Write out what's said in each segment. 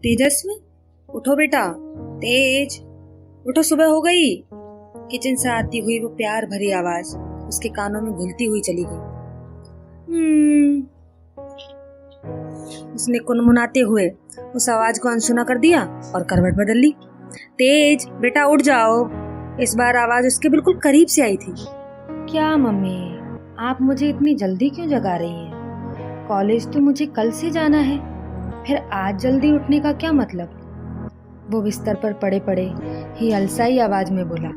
तेजस्वी, उठो बेटा। तेज, उठो, सुबह हो गई। किचन से आती हुई वो प्यार भरी आवाज उसके कानों में घुलती हुई चली गई। उसने कुनमुनाते हुए उस आवाज को अनसुना कर दिया और करवट बदल ली। तेज, बेटा उठ जाओ। इस बार आवाज उसके बिल्कुल करीब से आई थी। क्या मम्मी, आप मुझे इतनी जल्दी क्यों जगा रही हैं? कॉलेज तो मुझे कल से जाना है, फिर आज जल्दी उठने का क्या मतलब? वो बिस्तर पर पड़े पड़े ही अलसाई आवाज में बोला,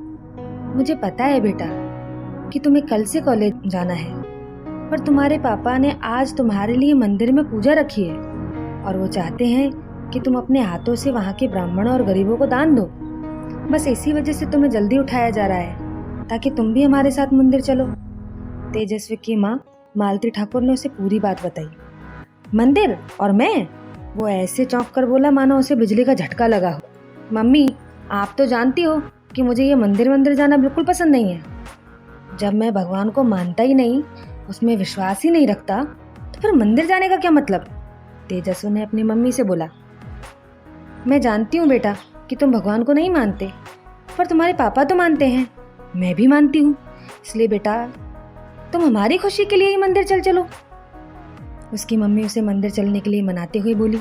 मुझे पता है बेटा कि तुम्हें कल से कॉलेज जाना है, पर तुम्हारे पापा ने आज तुम्हारे लिए मंदिर में पूजा रखी है और वो चाहते हैं कि तुम अपने हाथों से वहाँ के ब्राह्मणों और गरीबों को दान दो। बस इसी वजह से तुम्हें जल्दी उठाया जा रहा है ताकि तुम भी हमारे साथ मंदिर चलो। तेजस्वी की माँ मालती ठाकुर ने उसे पूरी बात बताई। मंदिर और मैं? वो ऐसे चौंक कर बोला मानो उसे बिजली का झटका लगा हो। मम्मी, आप तो जानती हो कि मुझे ये मंदिर जाना बिल्कुल पसंद नहीं है। जब मैं भगवान को मानता ही नहीं, उसमें विश्वास ही नहीं रखता, तो फिर मंदिर जाने का क्या मतलब? तेजस्वी ने अपनी मम्मी से बोला। मैं जानती हूँ बेटा कि तुम भगवान को नहीं मानते, पर तुम्हारे पापा तो मानते हैं, मैं भी मानती हूँ। इसलिए बेटा तुम हमारी खुशी के लिए ही मंदिर चलो। उसकी मम्मी उसे मंदिर चलने के लिए मनाते हुए बोली।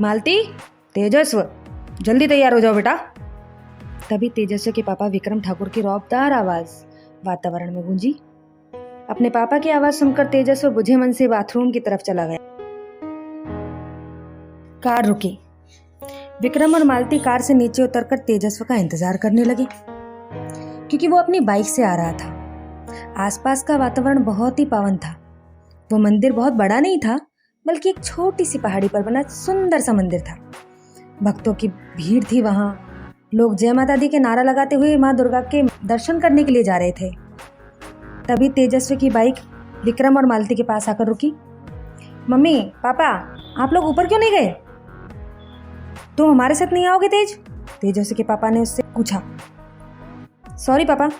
मालती, तेजस्व, जल्दी तैयार हो जाओ बेटा। तभी तेजस्व के पापा विक्रम ठाकुर की रौबदार आवाज वातावरण में गूंजी। अपने पापा की आवाज सुनकर तेजस्व बुझे मन से बाथरूम की तरफ चला गया। कार रुकी। विक्रम और मालती कार से नीचे उतरकर तेजस्व का इंतजार करने लगे, क्योंकि वो अपनी बाइक से आ रहा था। आसपास का वातावरण बहुत ही पावन था। वो मंदिर बहुत बड़ा नहीं था, बल्कि एक छोटी सी पहाड़ी पर बना सुंदर सा मंदिर था। भक्तों की भीड़ थी वहां। लोग जय माता दी के नारा लगाते हुए माँ दुर्गा के दर्शन करने के लिए जा रहे थे। तभी तेजस्वी की बाइक विक्रम और मालती के पास आकर रुकी। मम्मी, पापा, आप लोग ऊपर क्यों नहीं गए? तुम हमारे साथ नहीं आओगे तेज? तेजस्वी के पापा ने उससे पूछा। सॉरी पापा,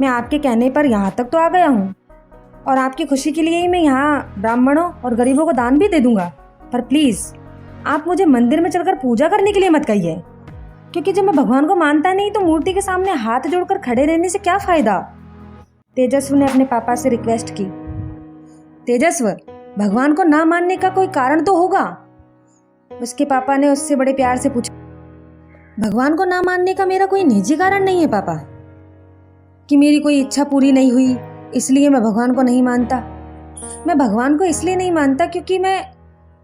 मैं आपके कहने पर यहाँ तक तो आ गया हूँ, और आपकी खुशी के लिए ही मैं यहाँ ब्राह्मणों और गरीबों को दान भी दे दूंगा, पर प्लीज आप मुझे मंदिर में चलकर पूजा करने के लिए मत कहिए, क्योंकि जब मैं भगवान को मानता नहीं तो मूर्ति के सामने हाथ जोड़कर खड़े रहने से क्या फायदा? तेजस्व ने अपने पापा से रिक्वेस्ट की। तेजस्व, भगवान को ना मानने का कोई कारण तो होगा? उसके पापा ने उससे बड़े प्यार से पूछा। भगवान को ना मानने का मेरा कोई निजी कारण नहीं है पापा, कि मेरी कोई इच्छा पूरी नहीं हुई इसलिए मैं भगवान को नहीं मानता। मैं भगवान को इसलिए नहीं मानता क्योंकि मैं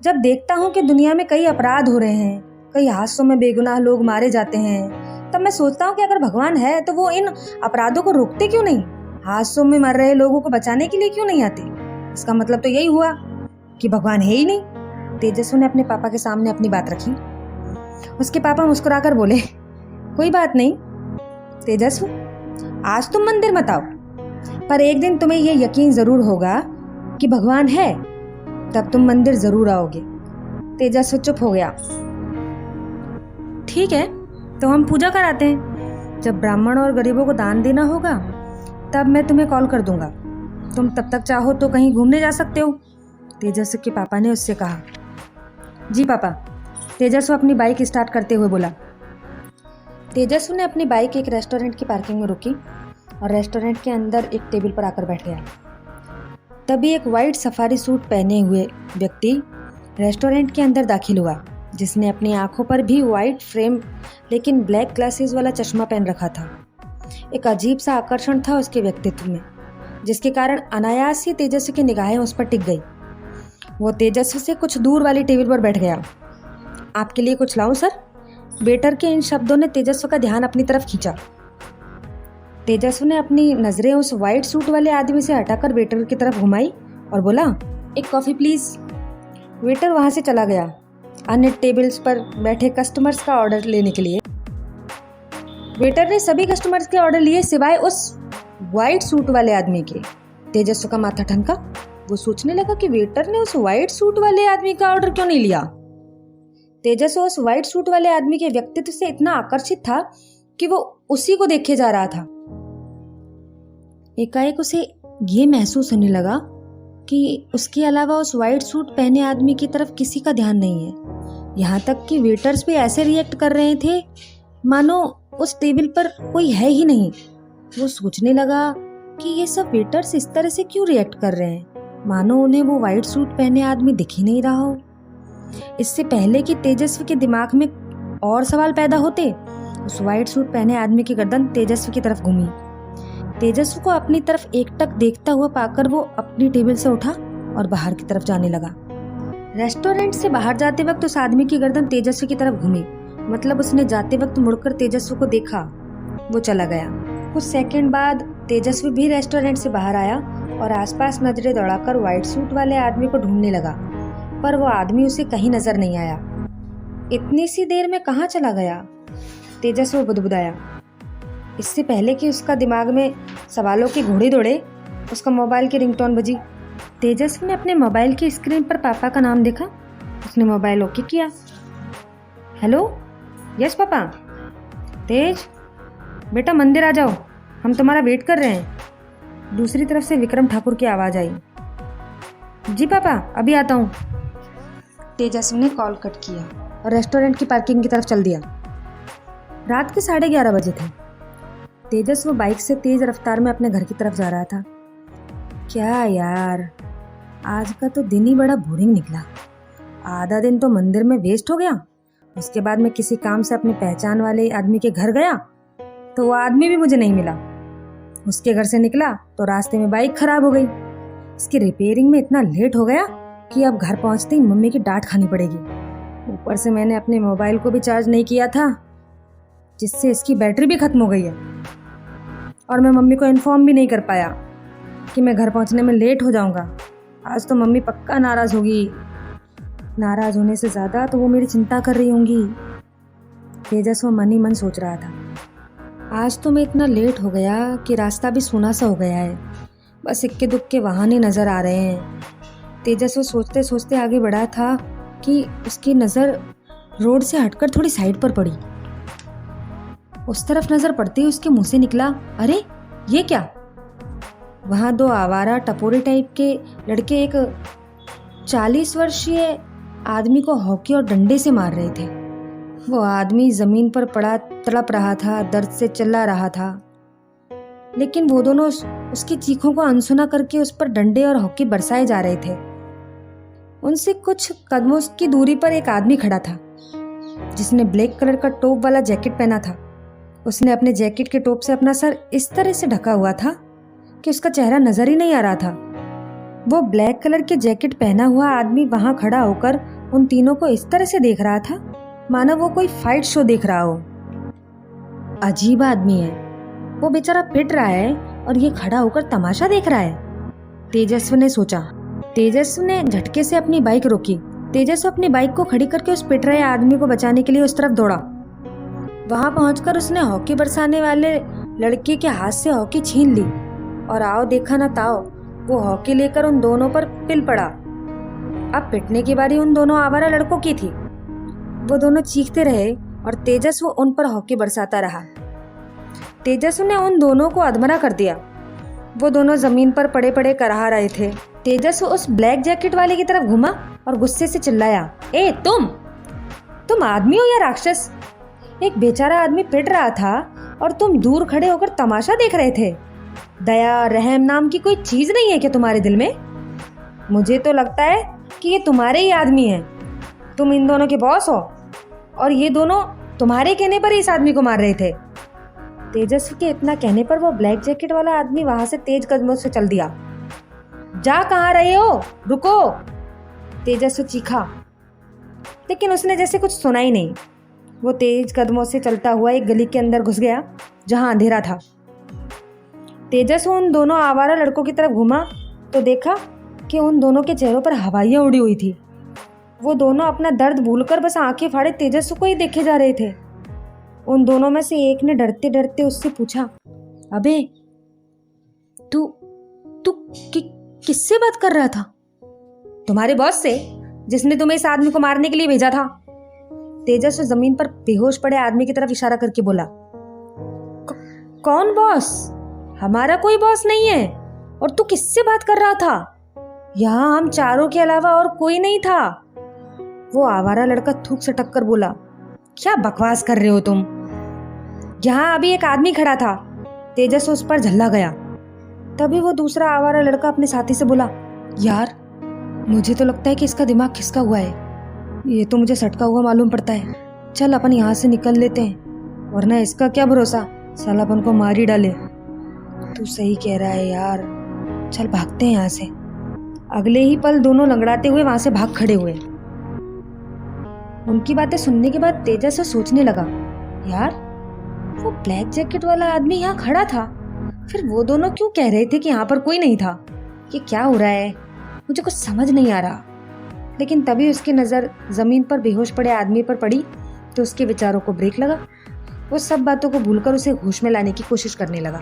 जब देखता हूँ कि दुनिया में कई अपराध हो रहे हैं, कई हादसों में बेगुनाह लोग मारे जाते हैं, तब मैं सोचता हूँ कि अगर भगवान है तो वो इन अपराधों को रोकते क्यों नहीं? हादसों में मर रहे लोगों को बचाने के लिए क्यों नहीं आते? इसका मतलब तो यही हुआ कि भगवान है ही नहीं। तेजस्वी ने अपने पापा के सामने अपनी बात रखी। उसके पापा मुस्कुराकर बोले, कोई बात नहीं तेजस्वी, आज तुम मंदिर मत आओ, पर एक दिन तुम्हें यह यकीन जरूर होगा कि भगवान है, तब तुम मंदिर जरूर आओगे। तेजस्वी चुप हो गया। ठीक है, तो हम पूजा कराते हैं। जब ब्राह्मणों और गरीबों को दान देना होगा तब मैं तुम्हें कॉल कर दूंगा। तुम तब तक चाहो तो कहीं घूमने जा सकते हो। तेजस्वी के पापा ने उससे कहा। जी पापा, तेजस्वी अपनी बाइक स्टार्ट करते हुए बोला। तेजस्वी ने अपनी बाइक एक रेस्टोरेंट की पार्किंग में रोकी और रेस्टोरेंट के अंदर एक टेबल पर आकर बैठ गया। तभी एक वाइट सफारी सूट पहने हुए व्यक्ति रेस्टोरेंट के अंदर दाखिल हुआ, जिसने अपनी आंखों पर भी वाइट फ्रेम लेकिन ब्लैक ग्लासेस वाला चश्मा पहन रखा था। एक अजीब सा आकर्षण था उसके व्यक्तित्व में, जिसके कारण अनायास ही तेजस्वी की निगाहें उस पर टिक गई। वो तेजस्वी से कुछ दूर वाली टेबल पर बैठ गया। आपके लिए कुछ लाऊं सर? वेटर के इन शब्दों ने तेजस्वी का ध्यान अपनी तरफ खींचा। तेजस्वी ने अपनी नजरें उस वाइट सूट वाले आदमी से हटाकर वेटर की तरफ घुमाई और बोला, एक कॉफी प्लीज। वेटर वहां से चला गया अन्य टेबल्स पर बैठे कस्टमर्स का ऑर्डर लेने के लिए। वेटर ने सभी कस्टमर्स के ऑर्डर लिए सिवाय उस वाइट सूट वाले आदमी के। तेजस्वी का माथा ठनका। वो सोचने लगा कि वेटर ने उस वाइट सूट वाले आदमी का ऑर्डर क्यों नहीं लिया। तेजस्वी उस वाइट सूट वाले आदमी के व्यक्तित्व से इतना आकर्षित था कि वो उसी को देखे जा रहा था। एकाएक उसे ये महसूस होने लगा कि उसके अलावा उस वाइट सूट पहने आदमी की तरफ किसी का ध्यान नहीं है। यहाँ तक कि वेटर्स भी ऐसे रिएक्ट कर रहे थे मानो उस टेबल पर कोई है ही नहीं। वो सोचने लगा कि ये सब वेटर्स इस तरह से क्यों रिएक्ट कर रहे हैं, मानो उन्हें वो वाइट सूट पहने आदमी दिख ही नहीं रहा हो। इससे पहले कि तेजस्वी के दिमाग में और सवाल पैदा होते, उस वाइट सूट पहने आदमी की गर्दन तेजस्वी की तरफ घूमी। तेजस्वी को अपनी तरफ एकटक देखता हुआ पाकर वो अपनी टेबल से उठा और बाहर की तरफ जाने लगा। रेस्टोरेंट से बाहर जाते वक्त उस आदमी की गर्दन तेजस्वी की तरफ घूमी, मतलब उसने जाते वक्त मुड़कर तेजस्वी को देखा। वो चला गया। कुछ सेकंड बाद तेजस्वी भी रेस्टोरेंट से बाहर आया और आसपास नजरें दौड़ाकर व्हाइट सूट वाले आदमी को ढूंढने लगा, पर वो आदमी उसे कहीं नजर नहीं आया। इतनी सी देर में कहाँ चला गया, तेजस्वी बुदबुदाया। इससे पहले कि उसका दिमाग में सवालों के घोड़े दौड़े, उसका मोबाइल की रिंगटोन बजी। तेजस्वी ने अपने मोबाइल की स्क्रीन पर पापा का नाम देखा। उसने मोबाइल ओके किया। Hello, yes papa. तेज बेटा मंदिर आ जाओ, हम तुम्हारा वेट कर रहे हैं। दूसरी तरफ से विक्रम ठाकुर की आवाज़ आई। जी पापा, अभी आता हूँ। तेजस्वी ने कॉल कट किया और रेस्टोरेंट की पार्किंग की तरफ चल दिया। रात के 11:30 बजे थे। तेजस्वी बाइक से तेज रफ्तार में अपने घर की तरफ जा रहा था। क्या यार, आज का तो दिन ही बड़ा बोरिंग निकला। आधा दिन तो मंदिर में वेस्ट हो गया। उसके बाद मैं किसी काम से अपनी पहचान वाले आदमी के घर गया तो वो आदमी भी मुझे नहीं मिला। उसके घर से निकला तो रास्ते में बाइक खराब हो गई। इसकी रिपेयरिंग में इतना लेट हो गया कि अब घर पहुंचते ही मम्मी की डांट खानी पड़ेगी। ऊपर से मैंने अपने मोबाइल को भी चार्ज नहीं किया था, जिससे इसकी बैटरी भी खत्म हो गई है। और मैं मम्मी को इन्फॉर्म भी नहीं कर पाया कि मैं घर पहुंचने में लेट हो जाऊंगा। आज तो मम्मी पक्का नाराज़ होगी। नाराज़ होने से ज़्यादा तो वो मेरी चिंता कर रही होंगी। तेजस्वी मन ही मन सोच रहा था। आज तो मैं इतना लेट हो गया कि रास्ता भी सूना सा हो गया है। बस इक्के दुक्के वाहन ही नज़र आ रहे हैं। तेजस्वी सोचते सोचते आगे बढ़ा था कि उसकी नज़र रोड से हटकर थोड़ी साइड पर पड़ी। उस तरफ नज़र पड़ते ही उसके मुंह से निकला, अरे ये क्या? वहाँ दो आवारा टपोरे टाइप के लड़के एक 40 वर्षीय आदमी को हॉकी और डंडे से मार रहे थे। वो आदमी ज़मीन पर पड़ा तड़प रहा था, दर्द से चिल्ला रहा था, लेकिन वो दोनों उसकी चीखों को अनसुना करके उस पर डंडे और हॉकी बरसाए जा रहे थे। उनसे कुछ कदमों की दूरी पर एक आदमी खड़ा था जिसने ब्लैक कलर का टोप वाला जैकेट पहना था। उसने अपने जैकेट के टोप से अपना सर इस तरह से ढका हुआ था कि उसका चेहरा नजर ही नहीं आ रहा था। वो ब्लैक कलर के जैकेट पहना हुआ आदमी वहां खड़ा होकर उन तीनों को इस तरह से देख रहा था मानो वो कोई फाइट शो देख रहा हो। अजीब आदमी है। वो बेचारा पिट रहा है और ये खड़ा होकर तमाशा देख रहा है, तेजस्वी ने सोचा। तेजस्वी ने झटके से अपनी बाइक रोकी। तेजस्वी अपनी बाइक को खड़ी करके उस पिट रहे आदमी को बचाने के लिए उस तरफ दौड़ा। वहां पहुंचकर उसने हॉकी बरसाने वाले लड़के के हाथ से हॉकी छीन ली और आओ देखा ना ताओ, वो हॉकी लेकर उन दोनों पर पिल पड़ा। अब पिटने की बारी उन दोनों आवारा लड़कों की थी। वो दोनों चीखते रहे और तेजस्वी उन पर हॉकी बरसाता रहा। तेजस्वी ने उन दोनों को अधमरा कर दिया। वो दोनों जमीन पर पड़े पड़े कराह रहे थे। तेजस्वी उस ब्लैक जैकेट वाले की तरफ घुमा और गुस्से से चिल्लाया, ए तुम आदमी हो या राक्षस? एक बेचारा आदमी पिट रहा था और तुम दूर खड़े होकर तमाशा देख रहे थे। दया रहम नाम की कोई चीज नहीं है क्या तुम्हारे दिल में? मुझे तो लगता है कि ये तुम्हारे ही आदमी हैं। तुम इन दोनों के बॉस हो और ये दोनों तुम्हारे कहने पर इस आदमी को मार रहे थे। तेजस्वी के इतना कहने पर वो ब्लैक जैकेट वाला आदमी वहां से तेज कदमों से चल दिया। जा कहाँ रहे हो, रुको, तेजस्वी चीखा, लेकिन उसने जैसे कुछ सुना ही नहीं। वो तेज कदमों से चलता हुआ एक गली के अंदर घुस गया जहां अंधेरा था। तेजस्वी उन दोनों आवारा लड़कों की तरफ घुमा तो देखा कि उन दोनों के चेहरों पर हवाइयाँ उड़ी हुई थी। वो दोनों अपना दर्द भूलकर बस आंखें फाड़े तेजस्वी को ही देखे जा रहे थे। उन दोनों में से एक ने डरते डरते उससे पूछा, अबे तू तू किससे बात कर रहा था? तुम्हारे बॉस से, जिसने तुम्हें इस आदमी को मारने के लिए भेजा था। तेजस्वी जमीन पर बेहोश पड़े आदमी की तरफ इशारा करके बोला, कौन बॉस? हमारा कोई बॉस नहीं है। और तू किससे बात कर रहा था? यहाँ हम चारों के अलावा और कोई नहीं था। वो आवारा लड़का थूक से टक्कर बोला, क्या बकवास कर रहे हो तुम? यहाँ अभी एक आदमी खड़ा था। तेजस उस पर झल्ला गया। तभी वो दूसरा आवारा लड़का अपने साथी से बोला, यार मुझे तो लगता है कि इसका दिमाग खिसका हुआ है। ये तो मुझे सटका हुआ मालूम पड़ता है। चल अपन यहाँ से निकल लेते हैं, वरना इसका क्या भरोसा, साला अपन को मार ही डाले। तू सही कह रहा है यार, चल भागते हैं यहाँ से। अगले ही पल दोनों लंगड़ाते हुए वहां से भाग खड़े हुए। उनकी बातें सुनने के बाद तेजस से सोचने लगा, यार वो ब्लैक जैकेट वाला आदमी यहाँ खड़ा था, फिर वो दोनों क्यों कह रहे थे कि यहाँ पर कोई नहीं था? ये क्या हो रहा है? मुझे कुछ समझ नहीं आ रहा। लेकिन तभी उसकी नज़र जमीन पर बेहोश पड़े आदमी पर पड़ी तो उसके विचारों को ब्रेक लगा। वो सब बातों को भूलकर उसे होश में लाने की कोशिश करने लगा।